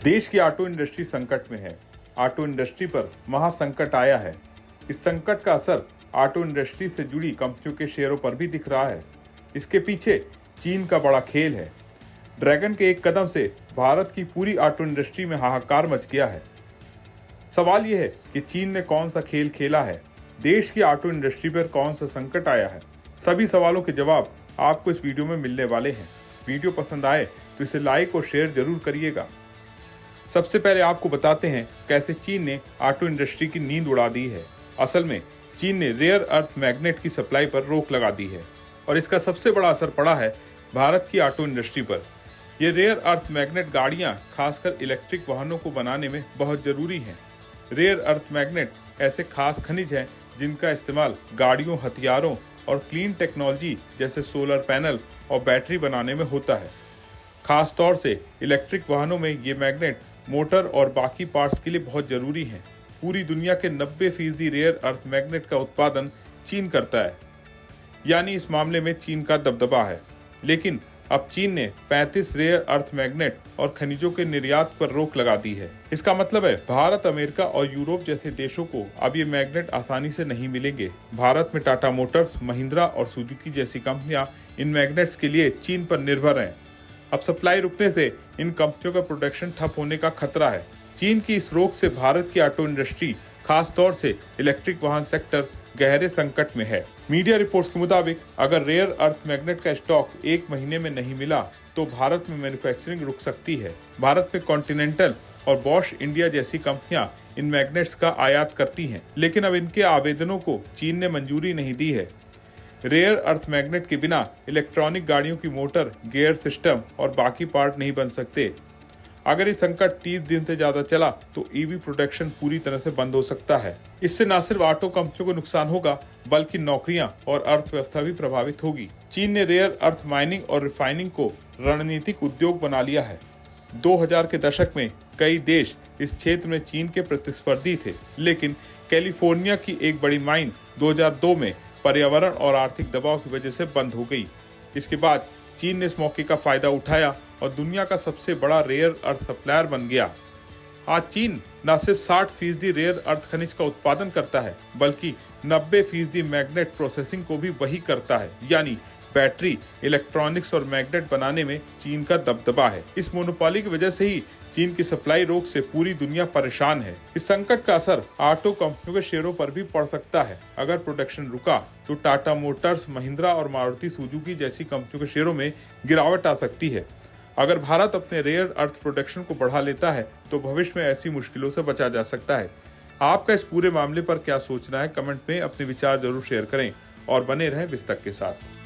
देश की auto industry संकट में है। ऑटो इंडस्ट्री पर महासंकट आया है। इस संकट का असर ऑटो इंडस्ट्री से जुड़ी कंपनियों के शेयरों पर भी दिख रहा है। इसके पीछे चीन का बड़ा खेल है। ड्रैगन के एक कदम से भारत की पूरी ऑटो इंडस्ट्री में हाहाकार मच गया है। सवाल यह है कि चीन ने कौन सा खेल खेला है, देश की ऑटो इंडस्ट्री पर कौन सा संकट आया है। सभी सवालों के जवाब आपको इस वीडियो में मिलने वाले हैं। वीडियो पसंद आए तो इसे लाइक और शेयर जरूर करिएगा। सबसे पहले आपको बताते हैं कैसे चीन ने ऑटो इंडस्ट्री की नींद उड़ा दी है। असल में चीन ने रेयर अर्थ मैग्नेट की सप्लाई पर रोक लगा दी है और इसका सबसे बड़ा असर पड़ा है भारत की ऑटो इंडस्ट्री पर। ये रेयर अर्थ मैग्नेट गाड़ियां खासकर इलेक्ट्रिक वाहनों को बनाने में बहुत जरूरी हैं। रेयर अर्थ मैग्नेट ऐसे खास खनिज हैं जिनका इस्तेमाल गाड़ियों, हथियारों और क्लीन टेक्नोलॉजी जैसे सोलर पैनल और बैटरी बनाने में होता है। खास तौर से इलेक्ट्रिक वाहनों में ये मैग्नेट मोटर और बाकी पार्ट्स के लिए बहुत जरूरी हैं। पूरी दुनिया के 90% रेयर अर्थ मैग्नेट का उत्पादन चीन करता है, यानी इस मामले में चीन का दबदबा है। लेकिन अब चीन ने 35 रेयर अर्थ मैग्नेट और खनिजों के निर्यात पर रोक लगा दी है। इसका मतलब है भारत, अमेरिका और यूरोप जैसे देशों को अब ये मैग्नेट आसानी से नहीं मिलेंगे। भारत में टाटा मोटर्स, महिंद्रा और सुजुकी जैसी कंपनियां इन मैग्नेट्स के लिए चीन पर निर्भर हैं। अब सप्लाई रुकने से इन कंपनियों का प्रोडक्शन ठप होने का खतरा है। चीन की इस रोक से भारत की ऑटो इंडस्ट्री, खास तौर से इलेक्ट्रिक वाहन सेक्टर, गहरे संकट में है। मीडिया रिपोर्ट्स के मुताबिक अगर रेयर अर्थ मैग्नेट का स्टॉक 1 महीने में नहीं मिला तो भारत में मैन्युफैक्चरिंग रुक सकती है। भारत में कॉन्टिनेंटल और बॉश इंडिया जैसी कंपनियां इन मैग्नेट्स का आयात करती हैं, लेकिन अब इनके आवेदनों को चीन ने मंजूरी नहीं दी है। रेयर अर्थ मैग्नेट के बिना इलेक्ट्रॉनिक गाड़ियों की मोटर, गियर सिस्टम और बाकी पार्ट नहीं बन सकते। अगर ये संकट 30 दिन से ज्यादा चला तो ईवी प्रोडक्शन पूरी तरह से बंद हो सकता है। इससे न सिर्फ ऑटो कंपनियों को नुकसान होगा बल्कि नौकरियां और अर्थव्यवस्था भी प्रभावित होगी। चीन ने रेयर अर्थ माइनिंग और रिफाइनिंग को रणनीतिक उद्योग बना लिया है। 2000 के दशक में कई देश इस क्षेत्र में चीन के प्रतिस्पर्धी थे, लेकिन कैलिफोर्निया की एक बड़ी माइन 2002 में पर्यावरण और आर्थिक दबाव की वजह से बंद हो गई। इसके बाद चीन ने इस मौके का फायदा उठाया और दुनिया का सबसे बड़ा रेयर अर्थ सप्लायर बन गया। आज चीन न सिर्फ 60% रेयर अर्थ खनिज का उत्पादन करता है बल्कि 90% मैग्नेट प्रोसेसिंग को भी वही करता है, यानी बैटरी, इलेक्ट्रॉनिक्स और मैग्नेट बनाने में चीन का दबदबा है। इस मोनोपोली की वजह से ही चीन की सप्लाई रोक से पूरी दुनिया परेशान है। इस संकट का असर ऑटो कंपनियों के शेयरों पर भी पड़ सकता है। अगर प्रोडक्शन रुका तो टाटा मोटर्स, महिंद्रा और मारुति सुजुकी जैसी कंपनियों के शेयरों में गिरावट आ सकती है। अगर भारत अपने रेयर अर्थ प्रोडक्शन को बढ़ा लेता है तो भविष्य में ऐसी मुश्किलों से बचा जा सकता है। आपका इस पूरे मामले पर क्या सोचना है, कमेंट में अपने विचार जरूर शेयर करें और बने रहें विस्तक के साथ।